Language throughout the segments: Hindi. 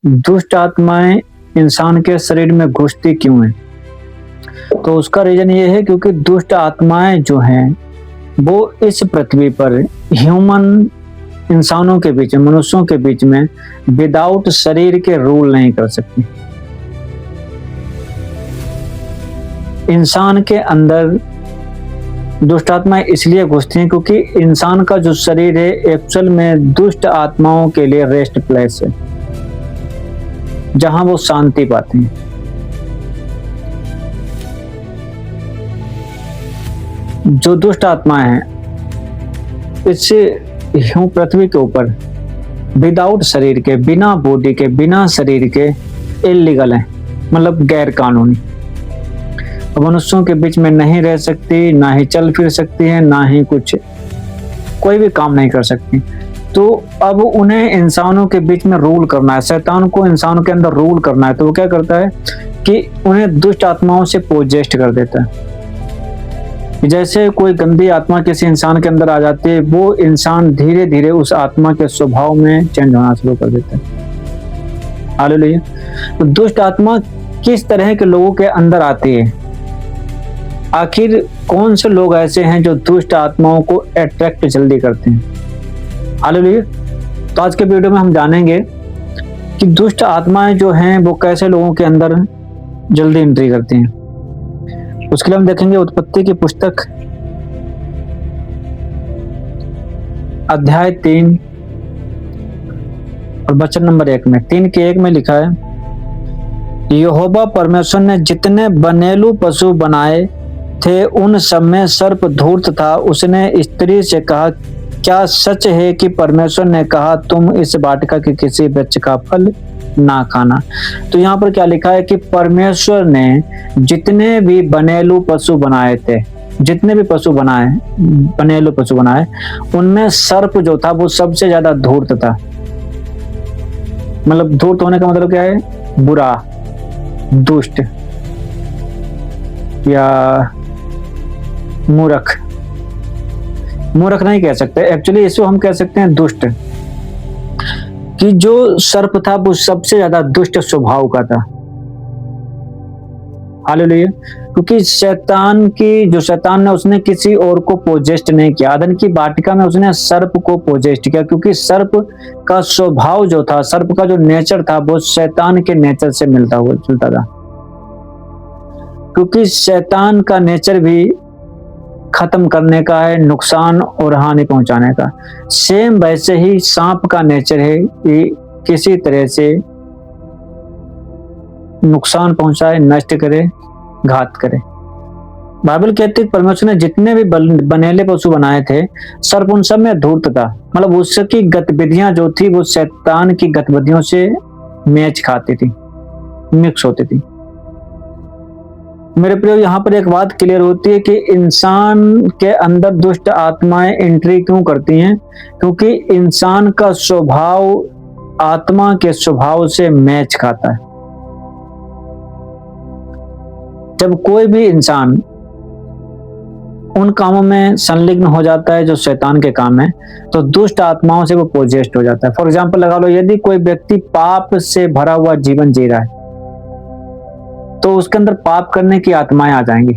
दुष्ट आत्माएं इंसान के शरीर में घुसती क्यों हैं? तो उसका रीजन ये है क्योंकि दुष्ट आत्माएं जो हैं वो इस पृथ्वी पर ह्यूमन इंसानों के बीच में, मनुष्यों के बीच में विदाउट शरीर के रूल नहीं कर सकती। इंसान के अंदर दुष्ट आत्माएं इसलिए घुसती हैं क्योंकि इंसान का जो शरीर है एक्चुअल में दुष्ट आत्माओं के लिए रेस्ट प्लेस है, जहां वो शांति पाते हैं। जो दुष्ट आत्माएं हैं इससे पृथ्वी के ऊपर विदाउट शरीर के, बिना बॉडी के, बिना शरीर के इलीगल है, मतलब गैर कानूनी। मनुष्यों के बीच में नहीं रह सकती, ना ही चल फिर सकती है, ना ही कुछ कोई भी काम नहीं कर सकती। तो अब उन्हें इंसानों के बीच में रूल करना है, शैतान को इंसानों के अंदर रूल करना है। तो वो क्या करता है कि उन्हें दुष्ट आत्माओं से पोजेस्ट कर देता है। जैसे कोई गंदी आत्मा किसी इंसान के अंदर आ जाती है, वो इंसान धीरे धीरे उस आत्मा के स्वभाव में चेंज होना शुरू कर देता है। हालेलुया। तो दुष्ट आत्मा किस तरह के लोगों के अंदर आती है? आखिर कौन से लोग ऐसे हैं जो दुष्ट आत्माओं को अट्रैक्ट जल्दी करते हैं? हालेलुया। तो आज के वीडियो में हम जानेंगे कि दुष्ट आत्माएं जो हैं वो कैसे लोगों के अंदर जल्दी एंट्री करती हैं। उसके लिए हम देखेंगे उत्पत्ति की पुस्तक अध्याय 3 और वचन नंबर 1 में, 3:1 में लिखा है, यहोवा परमेश्वर ने जितने बनेलू पशु बनाए थे उन सब में सर्प धूर्त था। उसने स्त्री से कहा, क्या सच है कि परमेश्वर ने कहा तुम इस वाटिका के किसी वृक्ष का फल ना खाना? तो यहाँ पर क्या लिखा है कि परमेश्वर ने जितने भी बनेलू पशु बनाए थे, जितने भी पशु बनाए, बनेलू पशु बनाए, उनमें सर्प जो था वो सबसे ज्यादा धूर्त था। मतलब धूर्त होने का मतलब क्या है? बुरा, दुष्ट या मूर्ख। मूर्ख नहीं कह सकते, एक्चुअली इसको हम कह सकते हैं दुष्ट। कि जो सर्प था वो सबसे ज्यादा दुष्ट स्वभाव का था। हालेलुया। क्योंकि शैतान ने उसने किसी और को पोजेस्ट नहीं किया। अदन की वाटिका में उसने सर्प को पोजेस्ट किया, क्योंकि सर्प का स्वभाव जो था, सर्प का जो नेचर था वो शैतान के नेचर से मिलता हुआ चलता था। क्योंकि शैतान का नेचर भी खत्म करने का है, नुकसान और हानि पहुंचाने का। सेम वैसे ही सांप का नेचर है कि किसी तरह से नुकसान पहुंचाए, नष्ट करे, घात करे। बाइबल कहती है परमेश्वर ने जितने भी बनेले पशु बनाए थे, सर्प उन सब में धूर्त था। मतलब उसकी गतिविधियां जो थी वो शैतान की गतिविधियों से मैच खाती थी, मिक्स होती थी। मेरे प्रियो, यहाँ पर एक बात क्लियर होती है कि इंसान के अंदर दुष्ट आत्माएं एंट्री क्यों करती हैं? क्योंकि इंसान का स्वभाव आत्मा के स्वभाव से मैच खाता है। जब कोई भी इंसान उन कामों में संलग्न हो जाता है जो शैतान के काम है, तो दुष्ट आत्माओं से वो पोजेस्ट हो जाता है। फॉर एग्जाम्पल लगा लो, यदि कोई व्यक्ति पाप से भरा हुआ जीवन जी रहा है तो उसके अंदर पाप करने की आत्माएं आ जाएंगी।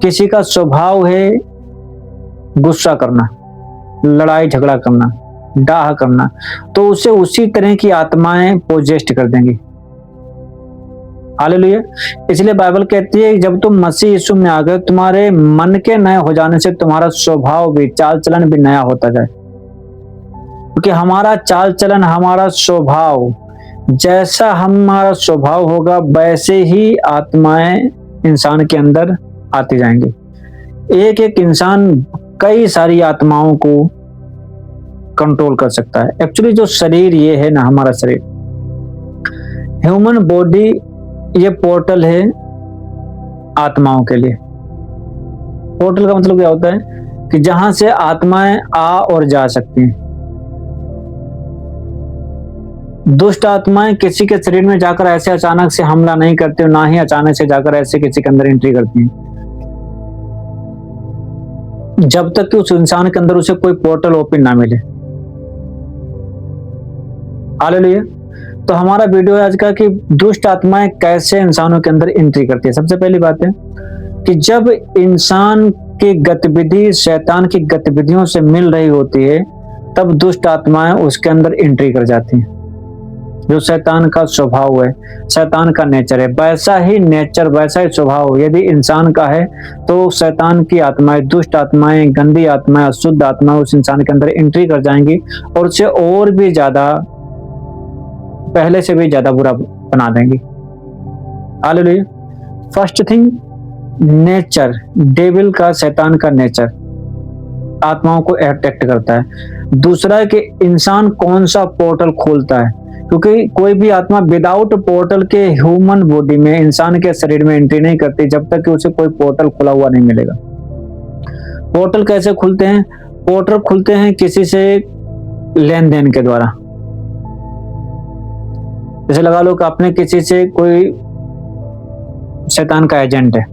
किसी का स्वभाव है गुस्सा करना, लड़ाई झगड़ा करना, डाह करना, तो उसे उसी तरह की आत्माएं पोजेस्ट कर देंगी। हालेलुया। इसलिए बाइबल कहती है जब तुम मसीह यीशु में आ गए, तुम्हारे मन के नए हो जाने से तुम्हारा स्वभाव भी, चाल चलन भी नया होता जाए। क्योंकि हमारा चाल चलन, हमारा स्वभाव, जैसा हमारा स्वभाव होगा वैसे ही आत्माएं इंसान के अंदर आती जाएंगी। एक एक इंसान कई सारी आत्माओं को कंट्रोल कर सकता है। एक्चुअली जो शरीर ये है ना, हमारा शरीर, ह्यूमन बॉडी, ये पोर्टल है आत्माओं के लिए। पोर्टल का मतलब क्या होता है कि जहां से आत्माएं आ और जा सकती हैं। दुष्ट आत्माएं किसी के शरीर में जाकर ऐसे अचानक से हमला नहीं करती, ना ही अचानक से जाकर ऐसे किसी के अंदर एंट्री करती हैं, जब तक कि उस इंसान के अंदर उसे कोई पोर्टल ओपन ना मिले। हालेलुया। तो हमारा वीडियो है आज का कि दुष्ट आत्माएं कैसे इंसानों के अंदर एंट्री करती है। सबसे पहली बात है कि जब इंसान की गतिविधि शैतान की गतिविधियों से मिल रही होती है, तब दुष्ट आत्माएं उसके अंदर एंट्री कर जाती हैं। जो शैतान का स्वभाव है, शैतान का नेचर है, वैसा ही नेचर, वैसा ही स्वभाव यदि इंसान का है, तो शैतान की आत्माएं, दुष्ट आत्माएं, गंदी आत्माएं, अशुद्ध आत्माएं उस इंसान के अंदर एंट्री कर जाएंगी और उसे और भी ज्यादा, पहले से भी ज्यादा बुरा बना देंगी। Hallelujah. First thing, nature, devil का, शैतान का नेचर आत्माओं को अट्रैक्ट करता है। दूसरा है कि इंसान कौन सा पोर्टल खोलता है, क्योंकि कोई भी आत्मा विदाउट पोर्टल के ह्यूमन बॉडी में, इंसान के शरीर में एंट्री नहीं करती जब तक कि उसे कोई पोर्टल खुला हुआ नहीं मिलेगा। पोर्टल कैसे खुलते हैं? पोर्टल खुलते हैं किसी से लेन देन के द्वारा। जैसे लगा लो कि आपने किसी से, कोई शैतान का एजेंट है,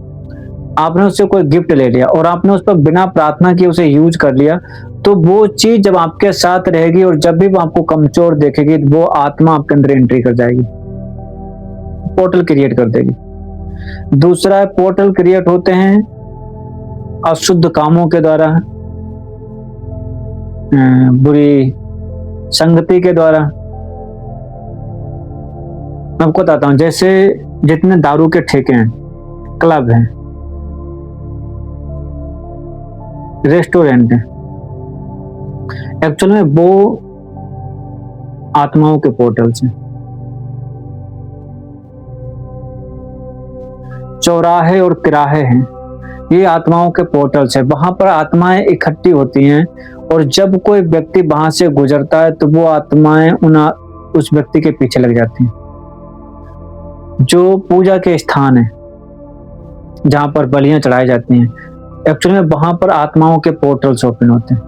आपने उससे कोई गिफ्ट ले लिया और आपने उस पर बिना प्रार्थना किए उसे यूज कर लिया, तो वो चीज जब आपके साथ रहेगी और जब भी वो आपको कमजोर देखेगी, वो आत्मा आपके अंदर एंट्री कर जाएगी, पोर्टल क्रिएट कर देगी। दूसरा, पोर्टल क्रिएट होते हैं अशुद्ध कामों के द्वारा, बुरी संगति के द्वारा। मैं आपको बताता हूं, जैसे जितने दारू के ठेके हैं, क्लब हैं, रेस्टोरेंट हैं, एक्चुअल में वो आत्माओं के पोर्टल्स हैं। चौराहे और तिराहे हैं, ये आत्माओं के पोर्टल्स है। वहां पर आत्माएं इकट्ठी होती हैं और जब कोई व्यक्ति वहां से गुजरता है तो वो आत्माएं उस व्यक्ति के पीछे लग जाती हैं। जो पूजा के स्थान है, जहां पर बलियां चढ़ाई जाती हैं, एक्चुअली में वहां पर आत्माओं के पोर्टल्स ओपन होते हैं।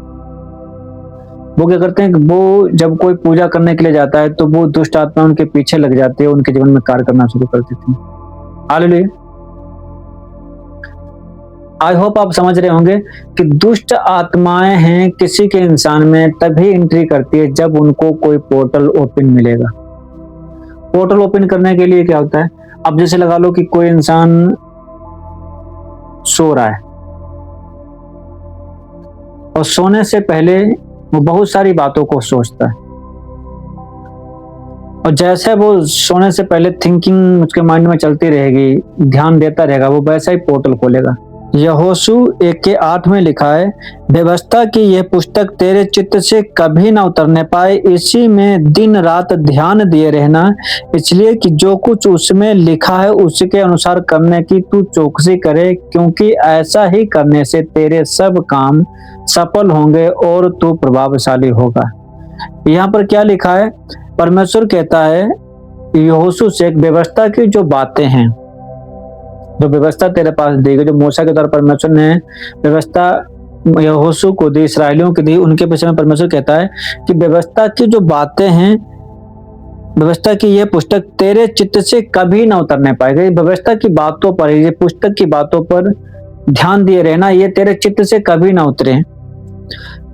वो क्या करते हैं कि वो जब कोई पूजा करने के लिए जाता है तो वो दुष्ट आत्मा उनके पीछे लग जाती है, उनके जीवन में कार्य करना शुरू कर देती है। हालेलुया। आई होप आप समझ रहे होंगे कि दुष्ट आत्माएं हैं किसी के इंसान में तभी एंट्री करती है जब उनको कोई पोर्टल ओपन मिलेगा। पोर्टल ओपन करने के लिए क्या होता है? अब जैसे लगा लो कि कोई इंसान सो रहा है और सोने से पहले वो बहुत सारी बातों को सोचता है, और जैसे वो सोने से पहले थिंकिंग उसके माइंड में चलती रहेगी, ध्यान देता रहेगा, वो वैसा ही पोर्टल खोलेगा। यहोशू 1:8 में लिखा है, व्यवस्था की यह पुस्तक तेरे चित्त से कभी न उतरने पाए, इसी में दिन रात ध्यान दिए रहना, इसलिए कि जो कुछ उसमें लिखा है उसके अनुसार करने की तू चौकसी करे, क्योंकि ऐसा ही करने से तेरे सब काम सफल होंगे और तू प्रभावशाली होगा। यहाँ पर क्या लिखा है? परमेश्वर कहता है यहोशू से, एक व्यवस्था की जो बातें हैं, जो व्यवस्था तेरे पास दी गई, जो मूसा के द्वारा परमेश्वर ने व्यवस्था यहोशू को दी, इस्राएलियों को दी, उनके विषय में परमेश्वर कहता है कि व्यवस्था की जो बातें हैं, व्यवस्था की यह पुस्तक तेरे चित्त से कभी ना उतरने पाएगी। व्यवस्था की बातों पर, ये पुस्तक की बातों पर ध्यान दिए रहना, ये तेरे चित्त से कभी ना उतरे,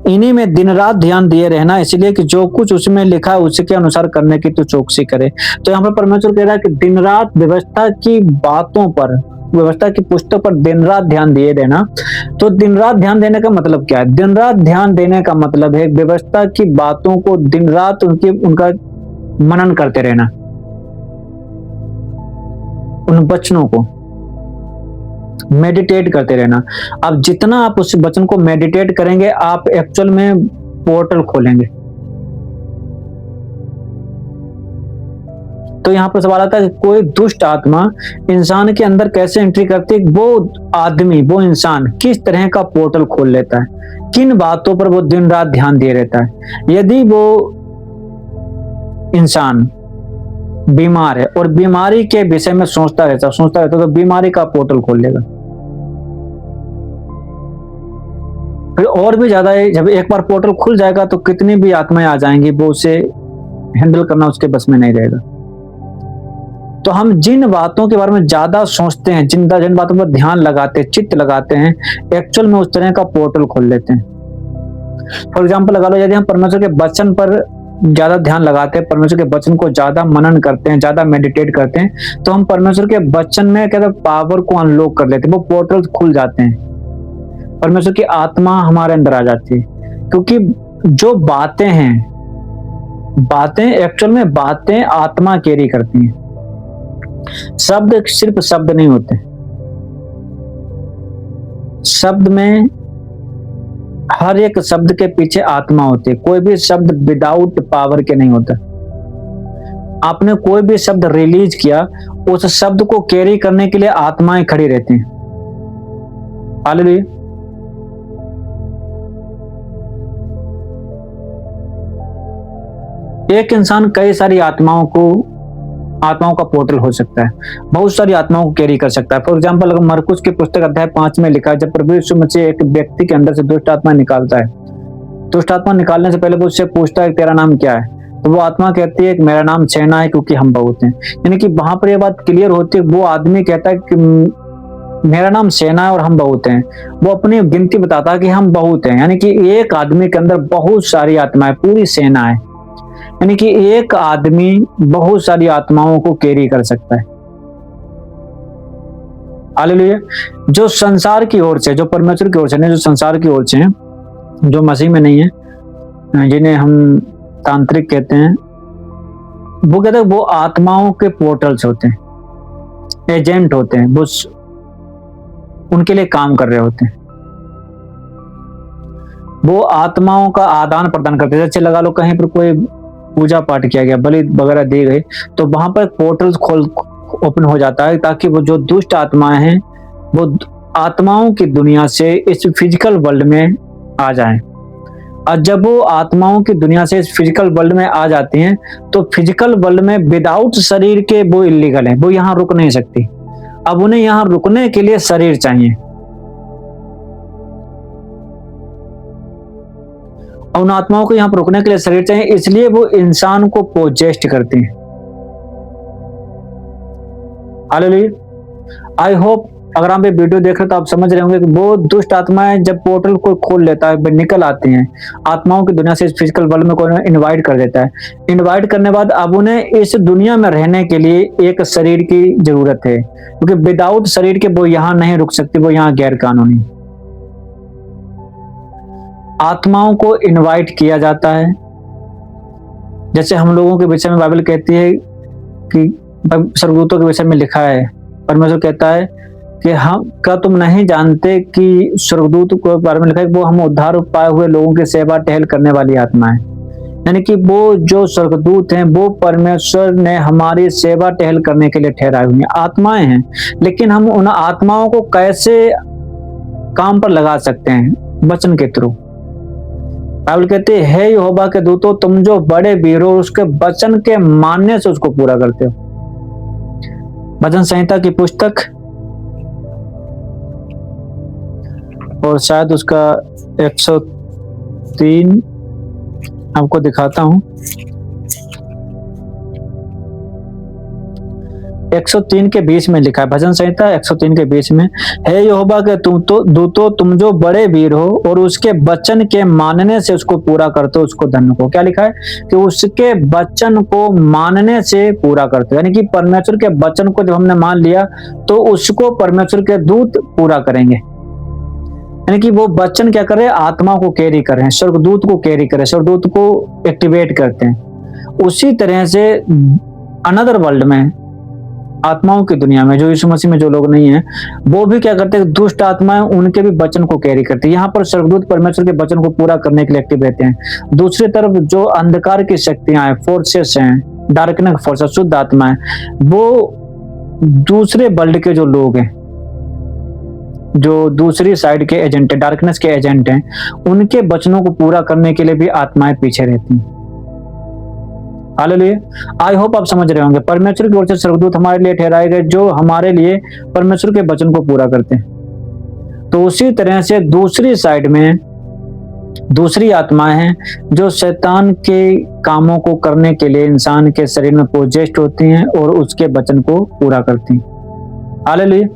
इन्हीं में दिन रात ध्यान दिए रहना, इसलिए कि जो कुछ उसमें लिखा है उसके अनुसार करने की तू चौकसी करे। तो यहाँ पर परमेश्वर कह रहा है कि दिन रात व्यवस्था की बातों पर, व्यवस्था की पुस्तक पर दिन रात ध्यान दिए रहना। तो दिन रात ध्यान देने का मतलब क्या है? दिन रात ध्यान देने का मतलब है व्यवस्था की बातों को दिन रात उनका मनन करते रहना, उन वचनों को मेडिटेट करते रहना। अब जितना आप उस वचन को मेडिटेट करेंगे, आप एक्चुअल में पोर्टल खोलेंगे। तो यहाँ पर सवाल आता है कि कोई दुष्ट आत्मा इंसान के अंदर कैसे एंट्री करती है? वो आदमी, वो इंसान किस तरह का पोर्टल खोल लेता है, किन बातों पर वो दिन रात ध्यान दिए रहता है। यदि वो इंसान बीमार है और बीमारी के विषय में सोचता रहता तो बीमारी का पोर्टल खोल लेगा। फिर और भी ज्यादा, जब एक बार पोर्टल खुल जाएगा तो कितनी भी आत्माएं आ जाएंगी, वो उसे हैंडल करना उसके बस में नहीं रहेगा। तो हम जिन बातों के बारे में ज्यादा सोचते हैं, जिन बातों पर ध्यान लगाते हैं, चित्त लगाते हैं, एक्चुअल में उस तरह का पोर्टल खोल लेते हैं। फॉर एग्जाम्पल लगा लो, यदि हम परमेश्वर के वचन पर ज्यादा ध्यान लगाते हैं, परमेश्वर के वचन को ज्यादा मनन करते हैं, ज्यादा मेडिटेट करते हैं, तो हम परमेश्वर के वचन में कहते पावर को अनलॉक कर लेते हैं, वो पोर्टल खुल जाते हैं, परमेश्वर की आत्मा हमारे अंदर आ जाती है। क्योंकि जो बातें हैं, बातें एक्चुअल में बातें आत्मा कैरी करती हैं। शब्द सिर्फ शब्द नहीं होते, शब्द में हर एक शब्द के पीछे आत्मा होती है। कोई भी शब्द विदाउट पावर के नहीं होता। आपने कोई भी शब्द रिलीज किया, उस शब्द को कैरी करने के लिए आत्माएं खड़ी रहती हैं। हालेलुया। एक इंसान कई सारी आत्माओं का पोर्टल हो सकता है, बहुत सारी आत्माओं को कैरी कर सकता है। फॉर एग्जाम्पल, अगर मरकुस की पुस्तक अध्याय 5 में लिखा है, जब प्रभु यीशु मसीह एक व्यक्ति के अंदर से दुष्ट आत्मा निकालता है, दुष्ट आत्मा निकालने से पहले वो उससे पूछता है तेरा नाम क्या है, तो वो आत्मा कहती है कि मेरा नाम सेना है क्योंकि हम बहुत हैं। यानी कि वहां पर ये बात क्लियर होती है, वो आदमी कहता है कि मेरा नाम सेना है और हम बहुत हैं। वो अपनी गिनती बताता है कि हम बहुत हैं, यानी कि एक आदमी के अंदर बहुत सारी आत्माएं, पूरी सेना है। यानी कि एक आदमी बहुत सारी आत्माओं को कैरी कर सकता है। हालेलुया। जो संसार की ओर से, जो परमेश्वर की ओर से नहीं, जो संसार की ओर से हैं, जो मसीह में नहीं है, जिन्हें हम तांत्रिक कहते हैं, वो कहते हैं वो आत्माओं के पोर्टल्स होते हैं, एजेंट होते हैं, वो उनके लिए काम कर रहे होते हैं। वो आत्माओं का आदान प्रदान करते हैं। जैसे लगा लो कहीं पर कोई पूजा पाठ किया गया, बलि वगैरह दी गई, तो वहां पर पोर्टल्स ओपन हो जाता है, ताकि वो जो दुष्ट आत्माएं हैं वो आत्माओं की दुनिया से इस फिजिकल वर्ल्ड में आ जाएं। और जब वो आत्माओं की दुनिया से इस फिजिकल वर्ल्ड में आ जाती हैं, तो फिजिकल वर्ल्ड में विदाउट शरीर के वो इलीगल है, वो यहाँ रुक नहीं सकती। अब उन्हें यहाँ रुकने के लिए शरीर चाहिए, और उन आत्माओं को यहाँ पर रुकने के लिए शरीर चाहिए, इसलिए वो इंसान को पोजेस्ट करती हैं। हालेलुया। आई होप अगर आप ये वीडियो देख रहे हो तो आप समझ रहे होंगे कि वो दुष्ट आत्माएं जब पोर्टल को खोल लेता है, निकल आती हैं आत्माओं की दुनिया से, इस फिजिकल वर्ल्ड में कोई इनवाइट कर देता है। इनवाइट करने के बाद अब उन्हें इस दुनिया में रहने के लिए एक शरीर की जरूरत है, क्योंकि विदाउट शरीर के वो यहाँ नहीं रुक सकती, वो यहाँ गैर कानूनी। आत्माओं को इनवाइट किया जाता है। जैसे हम लोगों के विषय में बाइबल कहती है कि स्वर्गदूतों के विषय में लिखा है, परमेश्वर कहता है कि हम क्या तुम नहीं जानते कि स्वर्गदूत के बारे में लिखा है कि वो हम उद्धार पाए हुए लोगों की सेवा टहल करने वाली आत्मा है। यानी कि वो जो स्वर्गदूत हैं वो परमेश्वर ने हमारी सेवा टहल करने के लिए ठहराई हुई आत्माएं हैं। लेकिन हम उन आत्माओं को कैसे काम पर लगा सकते हैं? वचन के थ्रू। बाइबल कहते हैं, हे यहोवा के दूतों, तुम जो बड़े वीर हो, उसके वचन के मानने से उसको पूरा करते हो। भजन संहिता की पुस्तक और शायद उसका 103 आपको दिखाता हूं। 103 के 20 में लिखा है, भजन संहिता 103 के 20 में, हे यहोवा के दूतों, तुम जो बड़े वीर हो और उसके वचन के मानने से उसको पूरा करते हो, उसको धन्य को। क्या लिखा है कि उसके वचन को मानने से पूरा करते हो। यानी कि परमेश्वर के वचन को जब हमने मान लिया तो उसको परमेश्वर के दूत पूरा करेंगे। यानी कि वो वचन क्या कर रहे हैं? आत्मा को कैरी कर रहे हैं, स्वर्गदूत को कैरी कर रहे हैं, स्वर्गदूत को एक्टिवेट करते हैं। उसी तरह से अनदर वर्ल्ड में, आत्माओं की दुनिया में, जो यीशु मसीह में जो लोग नहीं है, वो भी क्या करते हैं? दुष्ट आत्माएं उनके भी वचन को कैरी करती है। यहाँ पर स्वर्गदूत परमेश्वर के वचन को पूरा करने के लिए एक्टिव रहते हैं। दूसरी तरफ जो अंधकार की शक्तियां हैं, फोर्सेस हैं, डार्कनेस फोर्सेस, शुद्ध आत्माएं, वो दूसरे वर्ल्ड के जो लोग हैं, जो दूसरी साइड के एजेंट है, डार्कनेस के एजेंट हैं, उनके वचनों को पूरा करने के लिए भी आत्माएं पीछे रहती हैं। हालेलुया। आई होप आप समझ रहे होंगे, परमेश्वर की ओर से स्वर्गदूत हमारे लिए ठहराए गए, जो हमारे लिए परमेश्वर के वचन को पूरा करते हैं। तो उसी तरह से दूसरी साइड में दूसरी आत्माएं हैं, जो शैतान के कामों को करने के लिए इंसान के शरीर में पोजेस्ट होती हैं और उसके वचन को पूरा करती हैं। हालेलुया।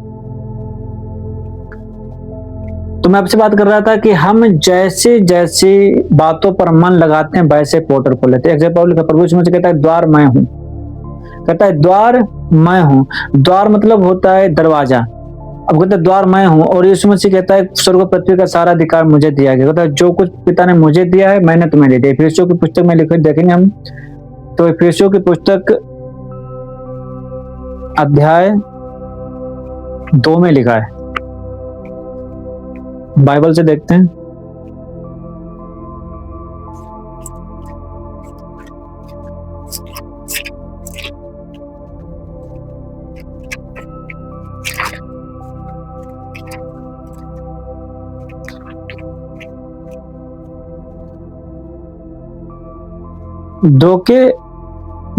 तो मैं आपसे बात कर रहा था कि हम जैसे जैसे बातों पर मन लगाते हैं वैसे पोर्टल खोल लेते हैं। एग्जाम्पल प्रभु यीशु मसीह कहता है द्वार मैं हूं, कहता है द्वार मैं हूं। द्वार मतलब होता है दरवाजा। अब कहता है द्वार मैं हूं, और यीशु मसीह कहता है स्वर्ग पृथ्वी का सारा अधिकार मुझे दिया गया। कहता है जो कुछ पिता ने मुझे दिया है मैंने तुम्हें दे दिया। इफिसियों की पुस्तक में लिखे देखेंगे हम, तो इफिसियों की पुस्तक अध्याय 2 में लिखा है, बाइबल से देखते हैं। दो के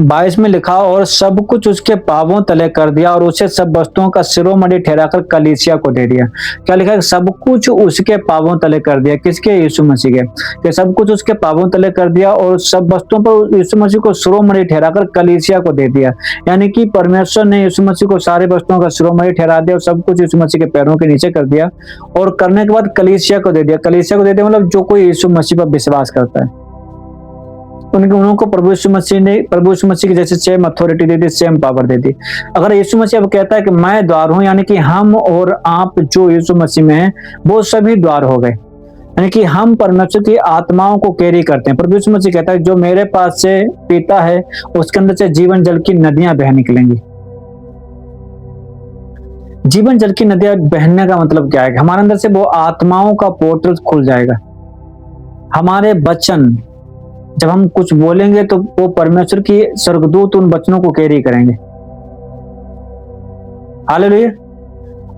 22 में लिखा, और सब कुछ उसके पांवों तले कर दिया और उसे सब वस्तुओं का शिरोमणि ठहराकर कलीसिया को दे दिया। क्या लिखा है? सब कुछ उसके पांवों तले कर दिया। किसके? यीशु मसीह के। कि सब कुछ उसके पांवों तले कर दिया और सब वस्तुओं पर यीशु मसीह को शिरोमणि ठहराकर कलीसिया को दे दिया। यानी कि परमेश्वर ने यीशु मसीह को सारे वस्तुओं का शिरोमणि ठहरा दिया और सब कुछ यीशु मसीह के पैरों के नीचे कर दिया, और करने के बाद कलीसिया को दे दिया। कलीसिया को दे दिया मतलब जो कोई यीशु मसीह पर विश्वास करता है उनको प्रभु यीशु मसीह की जैसे सेम अथॉरिटी दे दी, सेम पावर दे दी। अगर यीशु मसीह अब कहता है कि मैं द्वार हूं, यानी कि हम और आप जो यीशु मसीह में हैं वो सभी द्वार हो गए। यानी कि हम परमेश्वर की आत्माओं को कैरी करते हैं। प्रभु यीशु मसीह कहता है जो मेरे पास से पीता है उसके अंदर से जीवन जल की नदियां बह निकलेंगी। जीवन जल की नदियां बहने का मतलब क्या है? हमारे अंदर से वो आत्माओं का पोर्टल खुल जाएगा। हमारे वचन जब हम कुछ बोलेंगे तो वो परमेश्वर की स्वर्गदूत उन वचनों को कैरी करेंगे। हालेलुया।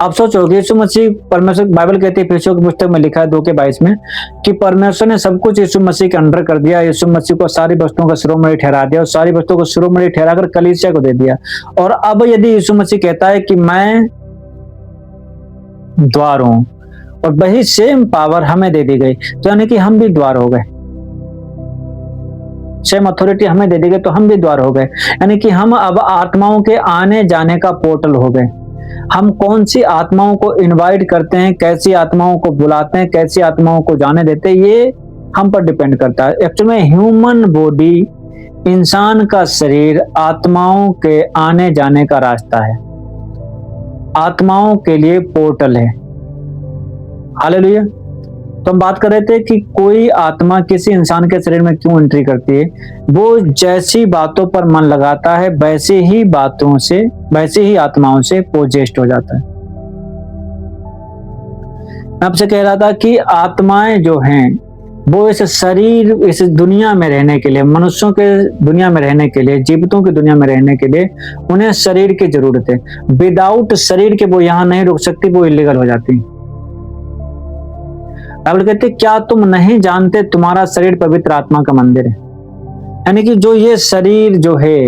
अब सोचो यीशु मसीह, परमेश्वर, बाइबल कहती है इफिसियों की पुस्तक में लिखा है 2 के 22 में कि परमेश्वर ने सब कुछ यीशु मसीह के अंडर कर दिया। यीशु मसीह को सारी वस्तुओं का शिरोमणि ठहरा दिया और सारी वस्तुओं को शिरोमणि ठहराकर कलीसिया को दे दिया। और अब यदि यीशु मसीह कहता है कि मैं द्वार हूं, और वही सेम पावर हमें दे दी गई, तो यानी कि हम भी द्वार हो गए। सेम अथॉरिटी हमें दे दी गई तो हम भी द्वार हो गए। यानी कि हम अब आत्माओं के आने जाने का पोर्टल हो गए। हम कौन सी आत्माओं को इनवाइट करते हैं, कैसी आत्माओं को बुलाते हैं, कैसी आत्माओं को जाने देते हैं, ये हम पर डिपेंड करता है। एक्चुअली में ह्यूमन बॉडी, इंसान का शरीर आत्माओं के आने जाने का रास्ता है, आत्माओं के लिए पोर्टल है। हालेलुया। तो हम बात कर रहे थे कि कोई आत्मा किसी इंसान के शरीर में क्यों एंट्री करती है। वो जैसी बातों पर मन लगाता है वैसे ही बातों से, वैसे ही आत्माओं से पोजेस्ट हो जाता है। मैं आपसे कह रहा था कि आत्माएं जो हैं वो इस शरीर, इस दुनिया में रहने के लिए, मनुष्यों के दुनिया में रहने के लिए, जीवितों की दुनिया में रहने के लिए उन्हें शरीर की जरूरत है। विदाउट शरीर के वो यहाँ नहीं रुक सकती, वो इलीगल हो जाती। बाइबल कहते क्या तुम नहीं जानते तुम्हारा शरीर पवित्र आत्मा का मंदिर है। यानी कि जो ये शरीर जो है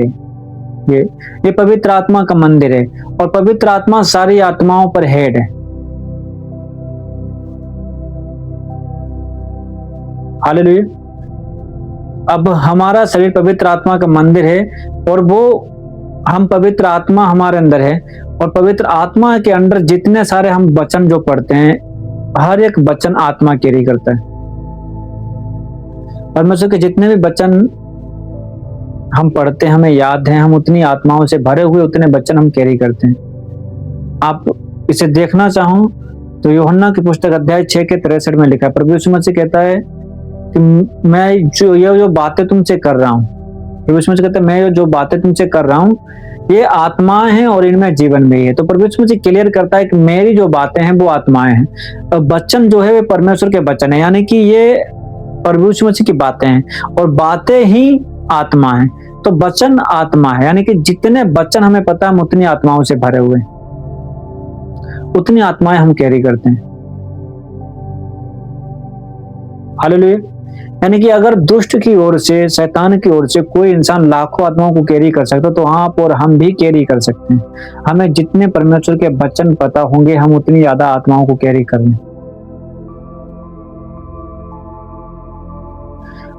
ये पवित्र आत्मा का मंदिर है, और पवित्र आत्मा सारी आत्माओं पर हेड है। हालेलुया। अब हमारा शरीर पवित्र आत्मा का मंदिर है, और वो हम पवित्र आत्मा हमारे अंदर है, और पवित्र आत्मा के अंदर जितने सारे हम वचन जो पढ़ते हैं, हर एक वचन आत्मा कैरी करता है। परमेश्वर के जितने भी वचन हम पढ़ते हैं, हमें याद है, हम उतनी आत्माओं से भरे हुए उतने वचन हम कैरी करते हैं। आप इसे देखना चाहो तो यूहन्ना की पुस्तक अध्याय 6 के 63 में लिखा है, प्रभु यीशु मसीह कहता है कि मैं जो बातें तुमसे कर रहा हूँ, प्रभु यीशु मसीह कहता है मैं जो बातें तुमसे कर रहा हूँ ये आत्माएं हैं और इनमें जीवन भी है। तो प्रभु यीशु मसीह क्लियर करता है कि मेरी जो बातें हैं वो आत्माएं हैं, और वचन जो है वे परमेश्वर के वचन है। यानी कि ये प्रभु यीशु मसीह की बातें हैं और बातें ही आत्मा है। तो वचन आत्मा है, यानी कि जितने वचन हमें पता है हम उतनी आत्माओं से भरे हुए, उतनी आत्माएं हम कैरी करते हैं। हालेलुया। यानी कि अगर दुष्ट की ओर से, शैतान की ओर से कोई इंसान लाखों आत्माओं को कैरी कर सकता, तो आप और हम भी कैरी कर सकते हैं। हमें जितने परमेश्वर के वचन पता होंगे हम उतनी ज्यादा आत्माओं को कैरी कर लें।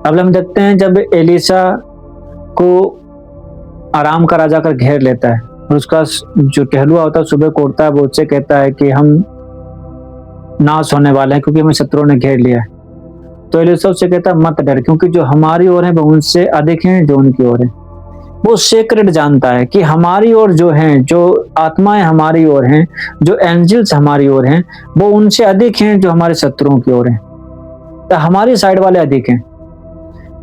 अब हम देखते हैं जब एलिशा को आराम का राजा कर घेर लेता है, और उसका जो टहलुआ होता है सुबह को उठता है, वो उससे कहता है कि हम नाश होने वाले हैं क्योंकि हमें शत्रुओं ने घेर लिया है। तो एलिशा से कहता है मत डर, क्योंकि जो हमारी ओर है वो उनसे अधिक हैं जो उनकी ओर है। वो सीक्रेट जानता है कि हमारी ओर जो हैं, जो आत्माएं हमारी ओर हैं, जो एंजल्स हमारी ओर हैं, वो उनसे अधिक हैं जो हमारे शत्रुओं की ओर हैं। तो हमारी साइड वाले अधिक हैं।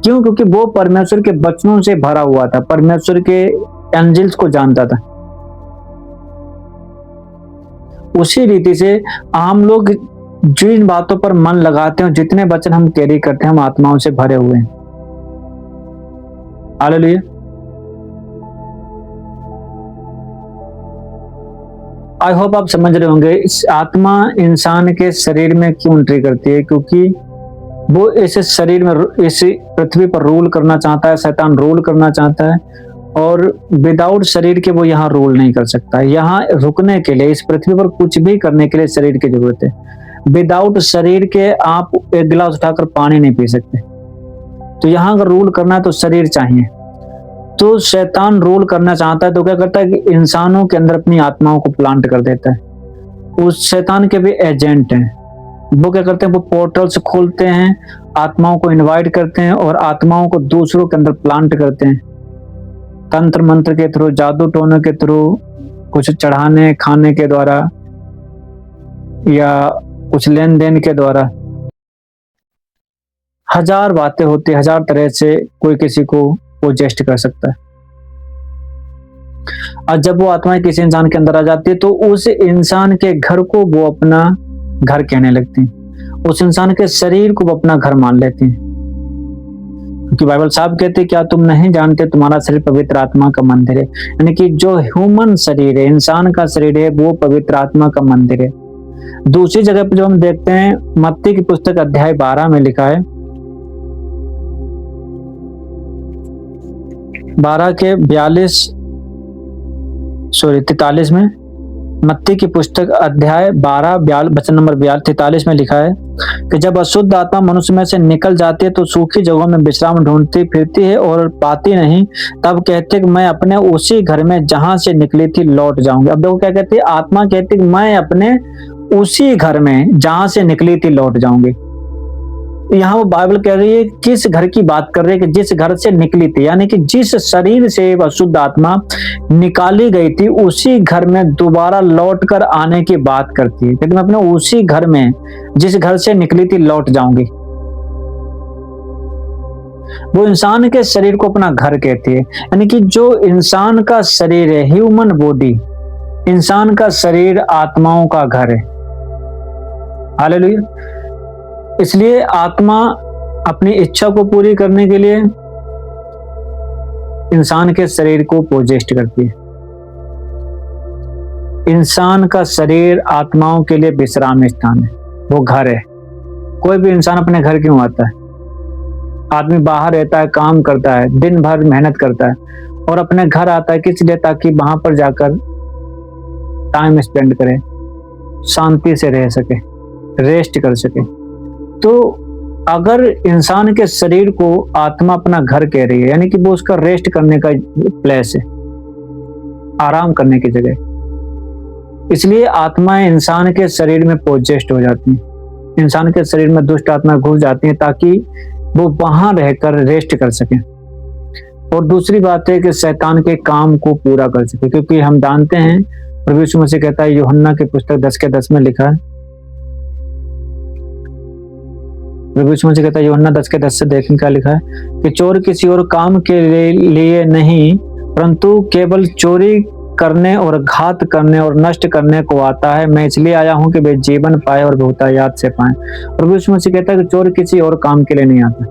क्यों? क्योंकि वो परमेश्वर के वचनों से भरा हुआ था, परमेश्वर के एंजल्स को जानता था। उसी रीति से हम लोग जिन बातों पर मन लगाते हैं, जितने वचन हम कैरी करते हैं, हम आत्माओं से भरे हुए हैं। हालेलुया। आई होप आप समझ रहे होंगे इस आत्मा इंसान के शरीर में क्यों एंट्री करती है, क्योंकि वो इस शरीर में, इस पृथ्वी पर रूल करना चाहता है। शैतान रूल करना चाहता है और विदाउट शरीर के वो यहाँ रूल नहीं कर सकता। यहाँ रुकने के लिए, इस पृथ्वी पर कुछ भी करने के लिए शरीर की जरूरत है। विदाउट शरीर के आप एक गिलास उठाकर पानी नहीं पी सकते। तो यहाँ अगर रूल करना है तो शरीर चाहिए। तो शैतान रूल करना चाहता है तो क्या करता है कि इंसानों के अंदर अपनी आत्माओं को प्लांट कर देता है। उस शैतान के भी एजेंट हैं। वो क्या करते हैं, वो पोर्टल्स खोलते हैं, आत्माओं को इनवाइट करते हैं और आत्माओं को दूसरों के अंदर प्लांट करते हैं। तंत्र मंत्र के थ्रू, जादू टोने के थ्रू, कुछ चढ़ाने खाने के द्वारा या कुछ लेन देन के द्वारा। हजार बातें होती, हजार तरह से कोई किसी को पोजेस्ट कर सकता है। और जब वो आत्माएं किसी इंसान के अंदर आ जाती है तो उस इंसान के घर को वो अपना घर कहने लगती हैं। उस इंसान के शरीर को वो अपना घर मान लेती हैं, क्योंकि बाइबल साहब कहते हैं क्या तुम नहीं जानते तुम्हारा शरीर पवित्र आत्मा का मंदिर है। यानी कि जो ह्यूमन शरीर है, इंसान का शरीर है, वो पवित्र आत्मा का मंदिर है। दूसरी जगह पर जो हम देखते हैं, मत्ती की पुस्तक अध्याय 12 में लिखा है, 12 के 43 में, मत्ती की पुस्तक अध्याय 12 वचन नंबर 43 में लिखा है कि जब अशुद्ध आत्मा मनुष्य में से निकल जाती है तो सूखी जगहों में विश्राम ढूंढती फिरती है और पाती नहीं। तब कहते कि मैं अपने उसी घर में जहां से निकली थी लौट जाऊंगी। अब देखो क्या कहती है, आत्मा कहती कि मैं अपने उसी घर में जहां से निकली थी लौट जाऊंगी। यहाँ वो बाइबल कह रही है किस घर की बात कर रही है कि जिस घर से निकली थी, यानी कि जिस शरीर से अशुद्ध आत्मा निकाली गई थी उसी घर में दोबारा लौट कर आने की बात करती है। लेकिन मैं अपने उसी घर में जिस घर से निकली थी लौट जाऊंगी। वो इंसान के शरीर को अपना घर कहती है। यानी कि जो इंसान का शरीर है, ह्यूमन बॉडी, इंसान का शरीर आत्माओं का घर है। हालेलुया। इसलिए आत्मा अपनी इच्छा को पूरी करने के लिए इंसान के शरीर को पोजेस्ट करती है। इंसान का शरीर आत्माओं के लिए विश्राम स्थान है, वो घर है। कोई भी इंसान अपने घर क्यों आता है? आदमी बाहर रहता है, काम करता है, दिन भर मेहनत करता है और अपने घर आता है किस लिए? ताकि वहां पर जाकर टाइम स्पेंड करे, शांति से रह सके, रेस्ट कर सके। तो अगर इंसान के शरीर को आत्मा अपना घर कह रही है, यानी कि वो उसका रेस्ट करने का प्लेस है, आराम करने की जगह। इसलिए आत्माएं इंसान के शरीर में पोजेस्ट हो जाती हैं। इंसान के शरीर में दुष्ट आत्मा घुस जाती हैं ताकि वो वहां रहकर रेस्ट कर सके। और दूसरी बात है कि शैतान के काम को पूरा कर सके, क्योंकि हम जानते हैं प्रभु यीशु मसीह कहता है, यूहन्ना की पुस्तक 10 के 10 में लिखा है, प्रभु यीशु मसीह कहता है यूहन्ना 10 के 10 से देखें क्या लिखा है कि चोर किसी और काम के लिए नहीं परंतु केवल चोरी करने और घात करने और नष्ट करने को आता है। मैं इसलिए आया हूं कि वे जीवन पाए और बहुतायात से पाए। प्रभु यीशु मसीह कहता है कि चोर किसी और काम के लिए नहीं आता,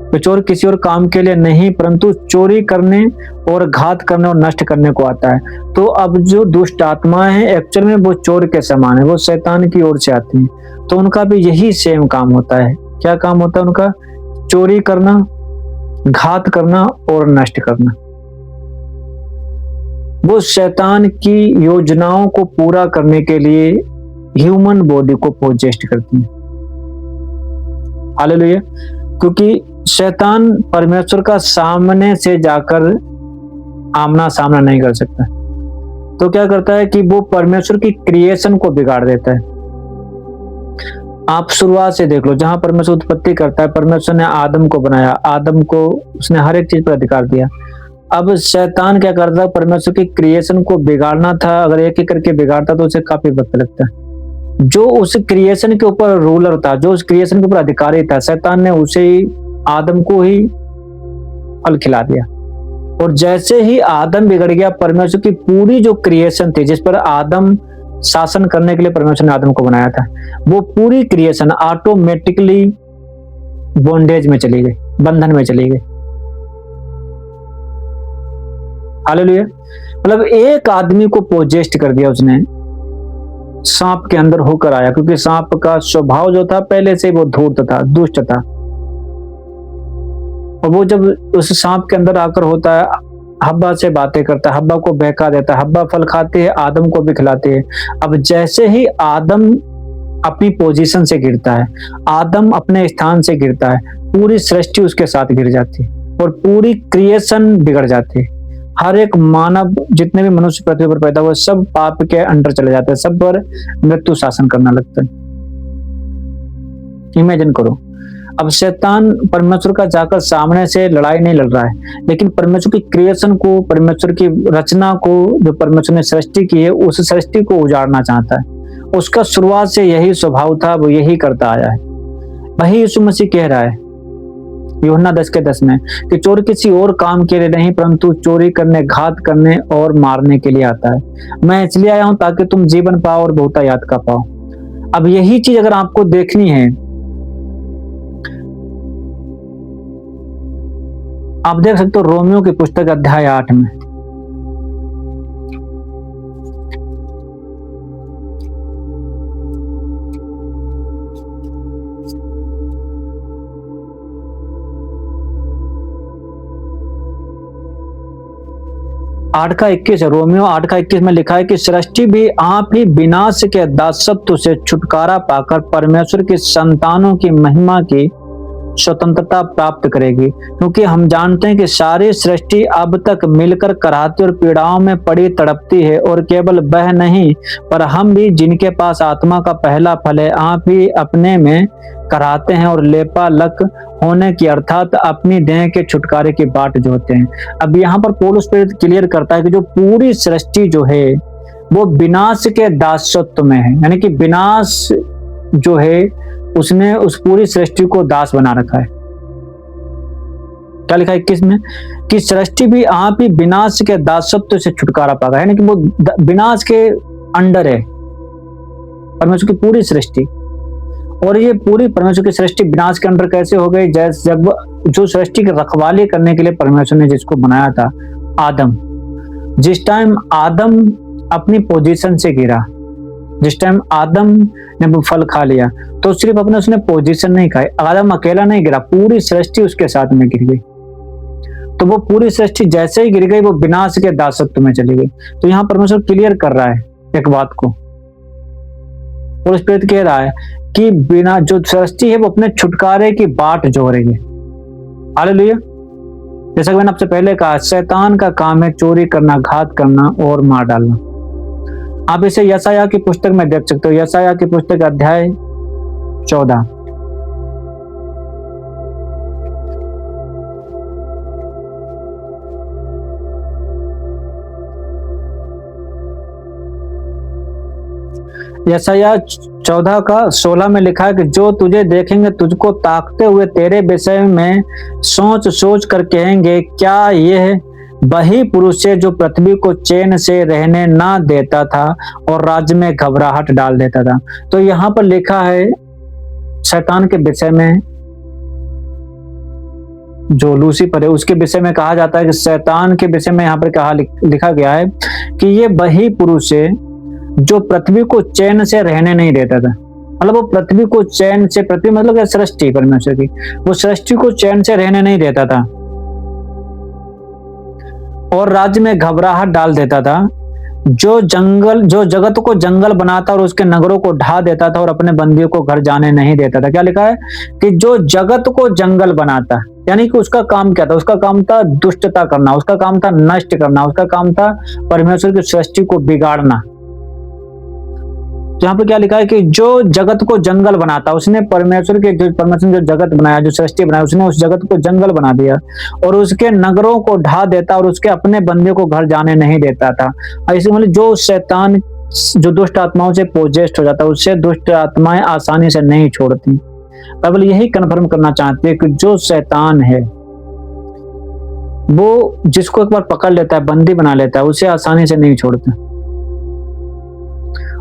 तो चोर किसी और काम के लिए नहीं परंतु चोरी करने और घात करने और नष्ट करने को आता है। तो अब जो दुष्ट आत्माएं हैं एक्चुअल में वो चोर के समान है, वो शैतान की ओर से आती हैं। तो उनका भी यही सेम काम होता है। क्या काम होता है उनका? चोरी करना, घात करना और नष्ट करना। वो शैतान की योजनाओं को पूरा करने के लिए ह्यूमन बॉडी को पोजेस्ट करती है। हालेलुया। क्योंकि शैतान परमेश्वर का सामने से जाकर आमना सामना नहीं कर सकता। तो क्या करता है कि वो परमेश्वर की क्रिएशन को बिगाड़ देता है। आप शुरुआत से देख लो, जहां परमेश्वर उत्पत्ति करता है, परमेश्वर ने आदम को बनाया, आदम को उसने हर एक चीज पर अधिकार दिया। अब शैतान क्या करता है, परमेश्वर की क्रिएशन को बिगाड़ना था, अगर एक एक करके बिगाड़ता तो उसे काफी वक्त लगता है। जो उस क्रिएशन के ऊपर रूलर था, जो उस क्रिएशन के ऊपर अधिकारी था, शैतान ने उसे ही, आदम को ही फल खिला दिया। और जैसे ही आदम बिगड़ गया, परमेश्वर की पूरी जो क्रिएशन थी, जिस पर आदम शासन करने के लिए परमेश्वर ने आदम को बनाया था, वो पूरी क्रिएशन ऑटोमेटिकली बॉन्डेज में चली गई, बंधन में चली गई। हालेलुया। मतलब एक आदमी को पोजेस्ट कर दिया उसने, सांप के अंदर होकर आया, क्योंकि सांप का स्वभाव जो था पहले से वो धूर्त था, दुष्ट था। और वो जब उस सांप के अंदर आकर होता है, हब्बा से बातें करता है, हब्बा को बहका देता है, हब्बा फल खाती है, आदम को भी खिलाती है। अब जैसे ही आदम अपनी पोजीशन से गिरता है, आदम अपने स्थान से गिरता है, पूरी सृष्टि उसके साथ गिर जाती है और पूरी क्रिएशन बिगड़ जाती है। हर एक मानव, जितने भी मनुष्य पृथ्वी पर पैदा हुए, सब पाप के अंडर चले जाते हैं, सब पर मृत्यु शासन करना लगता है। इमेजिन करो, अब शैतान परमेश्वर का जाकर सामने से लड़ाई नहीं लड़ रहा है, लेकिन परमेश्वर की क्रिएशन को, परमेश्वर की रचना को, जो परमेश्वर ने सृष्टि की है, उस सृष्टि को उजाड़ना चाहता है। उसका शुरुआत से यही स्वभाव था, वो यही करता आया है। वही यीशु मसीह कह रहा है यूहन्ना 10:10 में कि चोर किसी और काम के लिए नहीं, परंतु चोरी करने, घात करने और मारने के लिए आता है। मैं इसलिए आया हूं ताकि तुम जीवन पाओ और बहुतायत का पाओ। अब यही चीज अगर आपको देखनी है, आप देख सकते हो रोमियो की पुस्तक अध्याय 8 में। आठ का 21 है, रोमियो 8:21 में लिखा है कि सृष्टि भी आप ही विनाश के दासत्व से छुटकारा पाकर परमेश्वर की संतानों की महिमा की स्वतंत्रता प्राप्त करेगी, क्योंकि हम जानते हैं कि सारी सृष्टि अब तक मिलकर कराहती और पीड़ाओं में पड़ी तड़पती है। और केवल वह नहीं, पर हम भी, जिनके पास आत्मा का पहला फल है, आप ही अपने में कराहते हैं और लेपालक होने की, अर्थात अपनी देह के छुटकारे की बाट जोहते हैं। अब यहाँ पर पौलुस प्रेरित क्लियर करता है कि जो पूरी सृष्टि जो है वो विनाश के दासत्व में है, यानी कि विनाश जो है उसने उस पूरी सृष्टि को दास बना रखा है। क्या लिखा है 21 में कि सृष्टि भी आप ही विनाश के दासत्व से छुटकारा पाएगा, यानी कि वो विनाश के अंडर है परमेश्वर की पूरी सृष्टि। और ये पूरी परमेश्वर की सृष्टि विनाश के अंडर कैसे हो गई? जैसे जब जो सृष्टि की रखवाली करने के लिए परमेश्वर ने जिसको बनाया था, आदम, जिस टाइम आदम अपनी पोजीशन से गिरा, जिस टाइम आदम ने वो फल खा लिया, तो सिर्फ अपने उसने पोजीशन नहीं खाई, आदम अकेला नहीं गिरा, पूरी सृष्टि उसके साथ में गिर गई। तो वो पूरी सृष्टि जैसे ही गिर गई, वो विनाश के दासत्व में चली गई। तो यहाँ परमेश्वर क्लियर कर रहा है एक बात को, और उस पर कह रहा है कि बिना जो सृष्टि है वो अपने छुटकारे की बाट जो रही है। हालेलुया। जैसा कि मैंने आपसे पहले कहा, शैतान का काम है चोरी करना, घात करना और मार डालना। आप इसे यशायाह की पुस्तक में देख सकते हो, यशायाह की पुस्तक अध्याय 14। यशायाह 14 का 16 में लिखा है कि जो तुझे देखेंगे तुझको ताकते हुए तेरे विषय में सोच सोच कर कहेंगे, क्या यह वही पुरुष है जो पृथ्वी को चैन से रहने ना देता था और राज्य में घबराहट डाल देता था। तो यहाँ पर लिखा है शैतान के विषय में, जो लूसीफर है उसके विषय में कहा जाता है कि शैतान के विषय में यहाँ पर कहा लिखा गया है कि ये वही पुरुष है जो पृथ्वी को चैन से रहने नहीं देता था। मतलब वो पृथ्वी को चैन से, पृथ्वी मतलब सृष्टि परमेश्वर की, वो सृष्टि को चैन से रहने नहीं देता था और राज्य में घबराहट डाल देता था। जो जगत को जंगल बनाता और उसके नगरों को ढा देता था और अपने बंदियों को घर जाने नहीं देता था। क्या लिखा है कि जो जगत को जंगल बनाता, यानी कि उसका काम क्या था? उसका काम था दुष्टता करना, उसका काम था नष्ट करना, उसका काम था परमेश्वर की सृष्टि को बिगाड़ना। यहाँ पे क्या लिखा है कि जो जगत को जंगल बनाता, उसने परमेश्वर ने जो जगत बनाया, जो सृष्टि बनाया, उसने उस जगत को जंगल बना दिया और उसके नगरों को ढा देता और उसके अपने बंदे को घर जाने नहीं देता था। ऐसे मतलब जो शैतान, जो दुष्ट आत्माओं से पोजेस्ट हो जाता है, उससे दुष्ट आत्माएं आसानी से नहीं छोड़ती। बाइबल यही कन्फर्म करना चाहती है कि जो शैतान है वो जिसको एक बार पकड़ लेता है, बंदी बना लेता है, उसे आसानी से नहीं छोड़ता।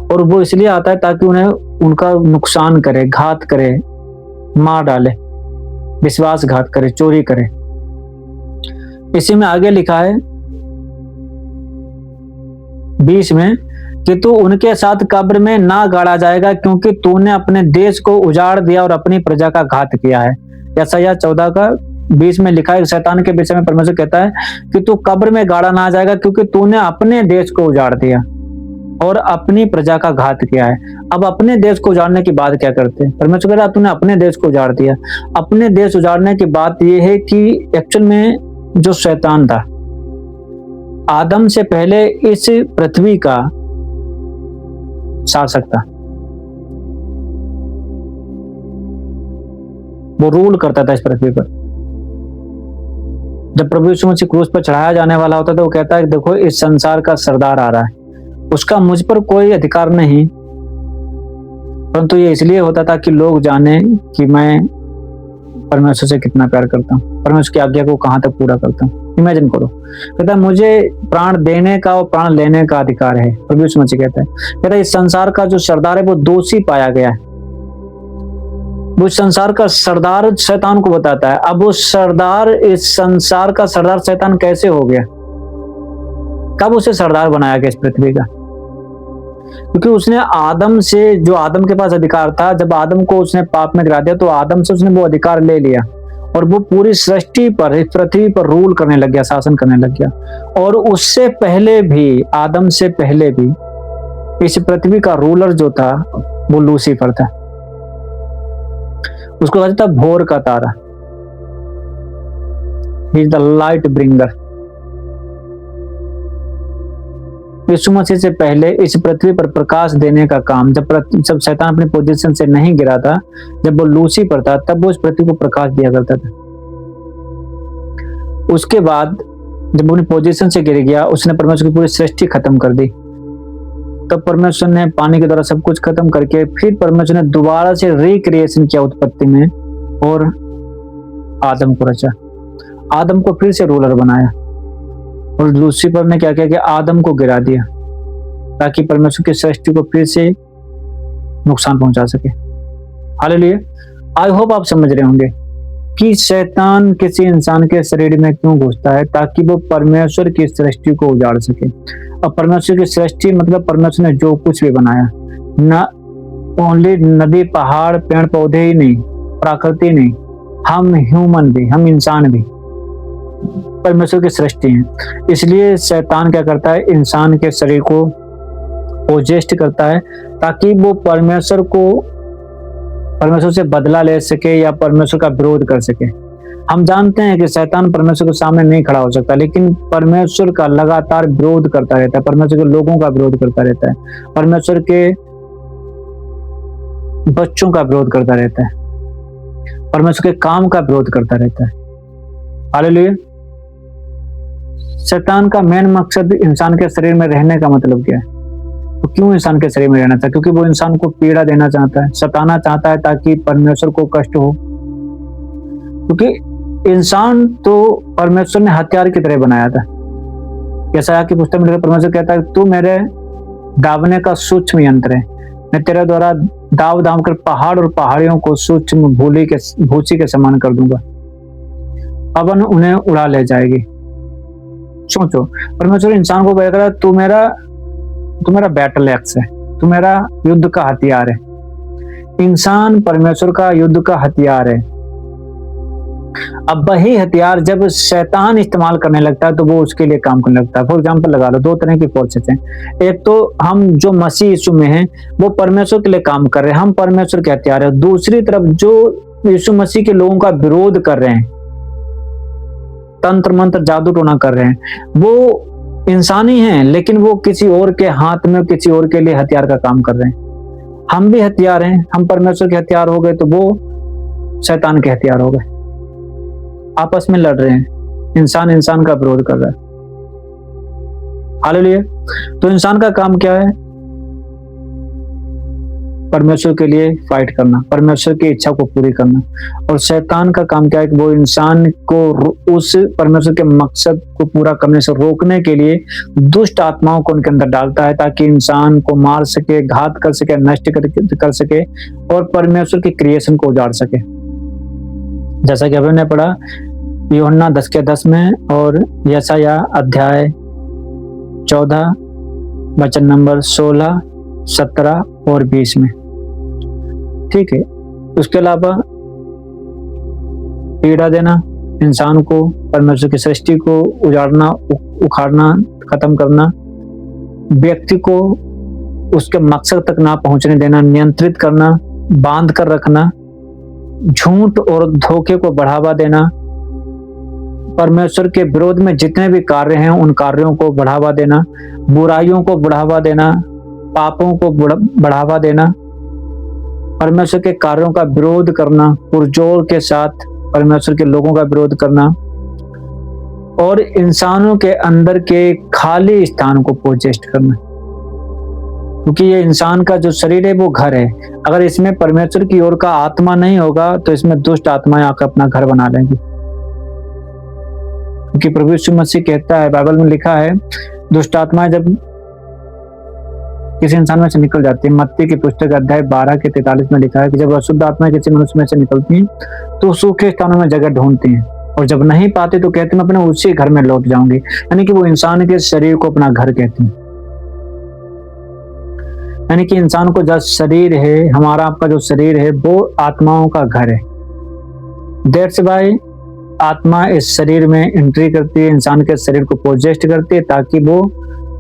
और वो इसलिए आता है ताकि उन्हें उनका नुकसान करे, घात करे, मार डाले, विश्वासघात करे, चोरी करे। इसी में आगे लिखा है 20 में कि तू उनके साथ कब्र में ना गाड़ा जाएगा, क्योंकि तूने अपने देश को उजाड़ दिया और अपनी प्रजा का घात किया है। यशायाह 14:20 में लिखा है, शैतान के विषय में परमेश्वर कहता है कि तू कब्र में गाड़ा ना जाएगा, क्योंकि तूने अपने देश को उजाड़ दिया और अपनी प्रजा का घात किया है। अब अपने देश को उजाड़ने की बात क्या करते हैं? परमेश्वर कह रहा है तूने अपने देश को उजाड़ दिया। अपने देश उजाड़ने की बात यह है कि एक्चुअल में जो शैतान था, आदम से पहले इस पृथ्वी का शासक था, वो रूल करता था इस पृथ्वी पर। जब प्रभु यीशु मसीह क्रूस पर चढ़ाया जाने वाला होता था, वो कहता है देखो इस संसार का सरदार आ रहा है, उसका मुझ पर कोई अधिकार नहीं, परंतु ये इसलिए होता था कि लोग जाने कि मैं परमेश्वर से कितना प्यार करता हूँ, परमेश्वर की आज्ञा को कहाँ तक पूरा करता हूँ। इमेजिन करो, कहता है मुझे प्राण देने का और प्राण लेने का अधिकार है। प्रभु यीशु मसीह कहता है इस संसार का जो सरदार है वो दोषी पाया गया है। वो संसार का सरदार शैतान को बताता है। अब वो सरदार, इस संसार का सरदार शैतान कैसे हो गया? कब उसे सरदार बनाया गया इस पृथ्वी का? क्योंकि उसने आदम से, जो आदम के पास अधिकार था, जब आदम को उसने पाप में गिरा दिया तो आदम से उसने वो अधिकार ले लिया और वो पूरी सृष्टि पर, इस पृथ्वी पर रूल करने लग गया, शासन करने लग गया। और उससे पहले भी, आदम से पहले भी इस पृथ्वी का रूलर जो था वो लूसीफर था। उसको कहता था भोर का तारा, he is the light bringer. Yeshu Masih से पहले इस पृथ्वी पर प्रकाश देने का काम, जब शैतान अपनी पोजीशन से नहीं गिरा था, जब वो लूसीफर था, तब वो इस पृथ्वी को प्रकाश दिया करता था। उसके बाद जब वो अपनी पोजीशन से गिर गया, उसने परमेश्वर की पूरी सृष्टि खत्म कर दी। तब परमेश्वर ने पानी के द्वारा सब कुछ खत्म करके फिर परमेश्वर ने दोबारा से रिक्रिएशन किया उत्पत्ति में और आदम को रचा, आदम को फिर से रूलर बनाया। और लूसीफर ने क्या किया कि आदम को गिरा दिया ताकि परमेश्वर की सृष्टि को फिर से नुकसान पहुंचा सके। हालेलुया। आई होप आप समझ रहे होंगे कि शैतान किसी इंसान के शरीर में क्यों घुसता है, ताकि वो परमेश्वर की सृष्टि को उजाड़ सके। और परमेश्वर की सृष्टि मतलब परमेश्वर ने जो कुछ भी बनाया, न ओनली नदी, पहाड़, पेड़ पौधे ही नहीं, प्रकृति नहीं, हम ह्यूमन भी, हम इंसान भी परमेश्वर की सृष्टि है। इसलिए शैतान क्या करता है, इंसान के शरीर को पोजेस्ट करता है ताकि वो परमेश्वर से बदला ले सके या परमेश्वर का विरोध कर सके। हम जानते हैं कि शैतान परमेश्वर के सामने नहीं खड़ा हो सकता, लेकिन परमेश्वर का लगातार विरोध करता रहता है, परमेश्वर के लोगों का विरोध करता रहता है, परमेश्वर के बच्चों का विरोध करता रहता है, परमेश्वर के काम का विरोध करता रहता है। हालेलुया। शैतान का मेन मकसद इंसान के शरीर में रहने का मतलब क्या है? तो क्यों इंसान के शरीर में रहना चाहता है? क्योंकि वो इंसान को पीड़ा देना चाहता है, सताना चाहता है ताकि परमेश्वर को कष्ट हो। क्योंकि इंसान तो परमेश्वर ने हथियार की तरह बनाया था। यशायाह की पुस्तक में परमेश्वर कहता है तू मेरे दावने का सूक्ष्म यंत्र है, मैं तेरे द्वारा दाव दाव कर पहाड़ और पहाड़ियों को सूक्ष्म भूसी के समान कर दूंगा, पवन उन्हें उड़ा ले जाएगी। सोचो, परमेश्वर इंसान को कह रहा है तू मेरा बैटल एक्स है, तू मेरा युद्ध का हथियार है। इंसान परमेश्वर का युद्ध का हथियार है। अब वही हथियार जब शैतान इस्तेमाल करने लगता है तो वो उसके लिए काम करने लगता है। फॉर एग्जाम्पल लगा लो, दो तरह की फोर्सेस हैं। एक तो हम जो मसीह यीशु में हैं वो परमेश्वर के लिए काम कर रहे हैं, हम परमेश्वर के हथियार है। दूसरी तरफ जो यीशु मसीह के लोगों का विरोध कर रहे हैं, तंत्र मंत्र जादू टोना कर रहे हैं, वो इंसान ही हैं, लेकिन वो किसी और के हाथ में किसी और के लिए हथियार का काम कर रहे हैं। हम भी हथियार हैं, हम परमेश्वर के हथियार हो गए तो वो शैतान के हथियार हो गए। आपस में लड़ रहे हैं, इंसान इंसान का विरोध कर रहा है। हालेलुया। तो इंसान का काम क्या है? परमेश्वर के लिए फाइट करना, परमेश्वर की इच्छा को पूरी करना। और शैतान का काम क्या है? वो इंसान को उस परमेश्वर के मकसद को पूरा करने से रोकने के लिए दुष्ट आत्माओं को उनके अंदर डालता है, ताकि इंसान को मार सके, घात कर सके, नष्ट कर सके और परमेश्वर की क्रिएशन को उजाड़ सके। जैसा कि अभी ने पढ़ा यूहन्ना 10:10 में और यशाया अध्याय 14 वचन नंबर 16, 17 और 20 में। ठीक है। उसके अलावा पीड़ा देना, इंसान को परमेश्वर की सृष्टि को उजाड़ना, उखाड़ना, खत्म करना, व्यक्ति को उसके मकसद तक ना पहुंचने देना, नियंत्रित करना, बांध कर रखना, झूठ और धोखे को बढ़ावा देना, परमेश्वर के विरोध में जितने भी कार्य हैं उन कार्यों को बढ़ावा देना, बुराइयों को बढ़ावा देना, पापों को बढ़ावा देना, परमेश्वर के कार्यों का विरोध करना, पुरजोर के साथ परमेश्वर के लोगों का विरोध करना और इंसानों के अंदर के खाली स्थान को पोजेस्ट करना। क्योंकि ये इंसान का जो शरीर है वो घर है, अगर इसमें परमेश्वर की ओर का आत्मा नहीं होगा तो इसमें दुष्ट आत्माएं आकर अपना घर बना लेंगी। क्योंकि प्रभु यीशु मसीह कहता है, बाइबल में लिखा है, दुष्ट आत्माएं जब किसी इंसान में से निकल जाती है, मत्ती की पुस्तक अध्याय 12:43 में लिखा है कि जब अशुद्ध आत्माएं किसी मनुष्य में से निकलती हैं तो सूखे स्थानों में जगह ढूंढती हैं और जब नहीं पाते तो कहते हैं मैं अपने उसी घर में लौट जाऊंगी। यानी कि वो इंसान के शरीर को अपना घर कहते हैं। यानी कि इंसान को जो शरीर है, हमारा आपका जो शरीर है वो आत्माओं का घर है। दैट्स व्हाई आत्मा इस शरीर में एंट्री करती है, इंसान के शरीर को पोजेस्ट करती है ताकि वो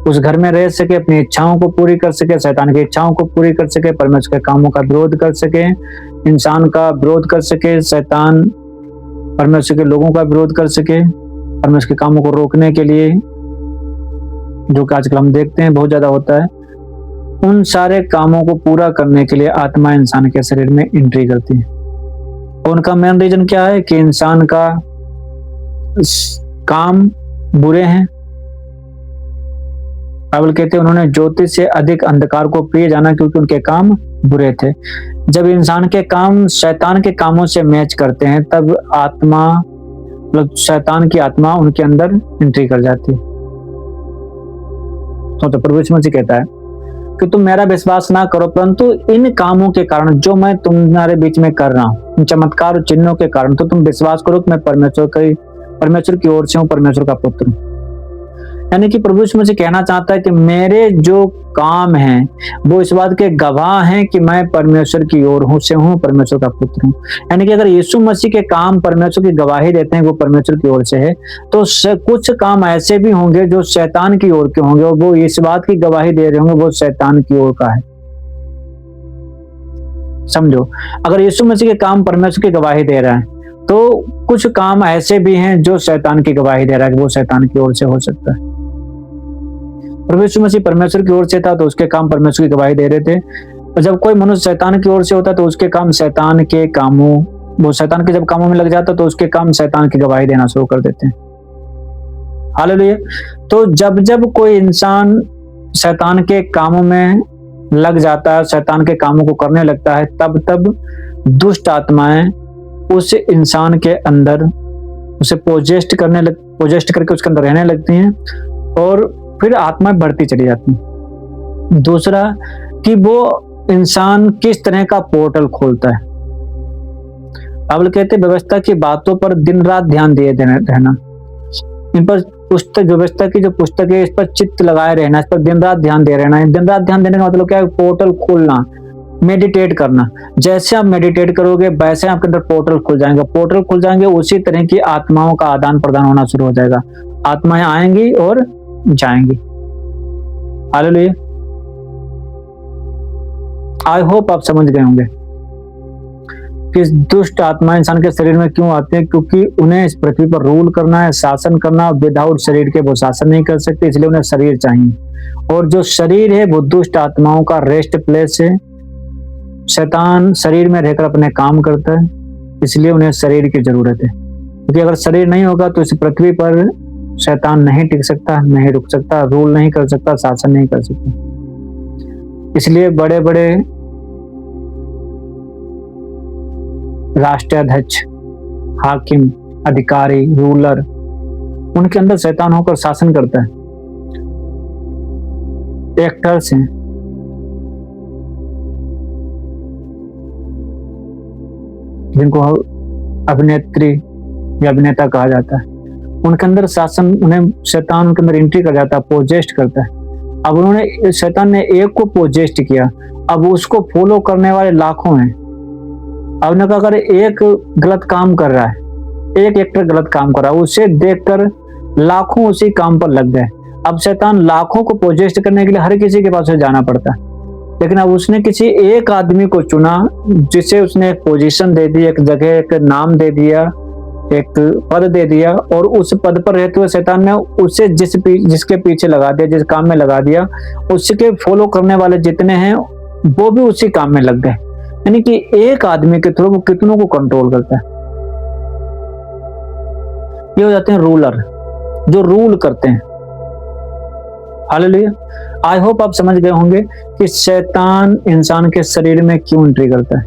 उस घर में रह सके, अपनी इच्छाओं को पूरी कर सके, शैतान की इच्छाओं को पूरी कर सके, परमेश्वर के कामों का विरोध कर सके, इंसान का विरोध कर सके, शैतान परमेश्वर के लोगों का विरोध कर सके, परमेश्वर के कामों को रोकने के लिए, जो कि आजकल हम देखते हैं बहुत ज्यादा होता है, उन सारे कामों को पूरा करने के लिए आत्मा इंसान के शरीर में एंट्री करती है। उनका मेन रीजन क्या है कि इंसान का काम बुरे हैं। बाइबल कहते हैं उन्होंने ज्योति से अधिक अंधकार को प्रिय जाना क्योंकि उनके काम बुरे थे। जब इंसान के काम शैतान के कामों से मैच करते हैं तब आत्मा, मतलब शैतान की आत्मा उनके अंदर एंट्री कर जाती है। तो प्रभु यीशु मसीह कहता है कि तुम मेरा विश्वास ना करो, परंतु इन कामों के कारण जो मैं तुम्हारे बीच में कर रहा हूँ, इन चमत्कार और चिन्हों के कारण तो तुम विश्वास करो कि मैं परमेश्वर की ओर से हूँ, परमेश्वर का पुत्र हूँ। यानी कि प्रभु यीशु मसीह कहना चाहता है कि मेरे जो काम हैं वो इस बात के गवाह हैं कि मैं परमेश्वर की ओर से हूँ, परमेश्वर का पुत्र हूँ। यानी कि अगर यीशु मसीह के काम परमेश्वर की गवाही देते हैं वो परमेश्वर की ओर से है, तो कुछ काम ऐसे भी होंगे जो शैतान की ओर के होंगे और वो इस बात की गवाही दे रहे होंगे वो शैतान की ओर का है। समझो, अगर यीशु मसीह के काम परमेश्वर की गवाही दे रहा है तो कुछ काम ऐसे भी हैं जो शैतान की गवाही दे रहा है कि वो शैतान की ओर से हो सकता है। प्रभु यीशु मसीह परमेश्वर की ओर से था तो उसके काम परमेश्वर की गवाही दे रहे थे, और जब कोई मनुष्य शैतान की ओर से होता तो उसके काम शैतान के कामों, वो शैतान के जब कामों में लग जाता तो उसके काम शैतान की गवाही देना शुरू कर देते हैं। हालेलुया। तो जब जब कोई इंसान शैतान के कामों में लग जाता है, शैतान के कामों को करने लगता है, तब तब दुष्ट आत्माएं उस इंसान के अंदर उसे पोजेस्ट करके उसके अंदर रहने लगती हैं और फिर आत्माएं बढ़ती चली जाती हैं। दूसरा कि वो इंसान किस तरह का पोर्टल खोलता है। बाइबल कहते हैं व्यवस्था की बातों पर दिन रात ध्यान दिए रहना, इन पर पुस्तक, व्यवस्था की जो पुस्तक है इस पर चित्त लगाए रहना, इस पर दिन रात ध्यान दे रहना। दिन रात ध्यान देने का मतलब क्या है? पोर्टल खोलना, मेडिटेट करना। जैसे आप मेडिटेट करोगे वैसे आपके अंदर पोर्टल खुल जाएंगे, पोर्टल खुल जाएंगे, उसी तरह की आत्माओं का आदान प्रदान होना शुरू हो जाएगा। आत्माएं आएंगी और जाएंगी। हालेलुया। आई होप आप समझ गए होंगे कि दुष्ट आत्मा इंसान के शरीर में क्यों आते हैं, क्योंकि उन्हें इस पृथ्वी पर रूल करना है, शासन करना। विदाउट शरीर के वो शासन नहीं कर सकते, इसलिए उन्हें शरीर चाहिए। और जो शरीर है वो दुष्ट आत्माओं का रेस्ट प्लेस है। शैतान शरीर में रहकर अपने काम करता है, इसलिए उन्हें शरीर की जरूरत है। क्योंकि अगर शरीर नहीं होगा तो इस पृथ्वी पर शैतान नहीं टिक सकता, नहीं रुक सकता, रूल नहीं कर सकता, शासन नहीं कर सकता। इसलिए बड़े बड़े राष्ट्राध्यक्ष, हाकिम, अधिकारी, रूलर, उनके अंदर शैतान होकर शासन करता है। एक्टर्स हैं, जिनको अभिनेत्री या अभिनेता कहा जाता है, उनके अंदर शासन, उन्हें शैतान उनके अंदर एंट्री कर जाता है, पोजेस्ट करता है। अब उन्होंने, शैतान ने एक को पोजेस्ट किया, अब उसको फॉलो करने वाले लाखों हैं। अब उन्होंने कहा, अगर एक गलत काम कर रहा है, एक एक्टर गलत काम कर रहा है, उसे देखकर लाखों उसी काम पर लग गए। अब शैतान लाखों को पोजेस्ट करने के लिए हर किसी के पास जाना पड़ता है, लेकिन अब उसने किसी एक आदमी को चुना, जिसे उसने एक पोजीशन दे दी, एक जगह, एक नाम दे दिया, एक पद दे दिया, और उस पद पर रहते हुए शैतान ने उसे जिसके पीछे लगा दिया, जिस काम में लगा दिया, उसके फॉलो करने वाले जितने हैं वो भी उसी काम में लग गए। यानी कि एक आदमी के थ्रू वो कितनों को कंट्रोल करता है। ये हो जाते हैं रूलर, जो रूल करते हैं। हालेलुया। आई होप आप समझ गए होंगे कि शैतान इंसान के शरीर में क्यों एंट्री करता है।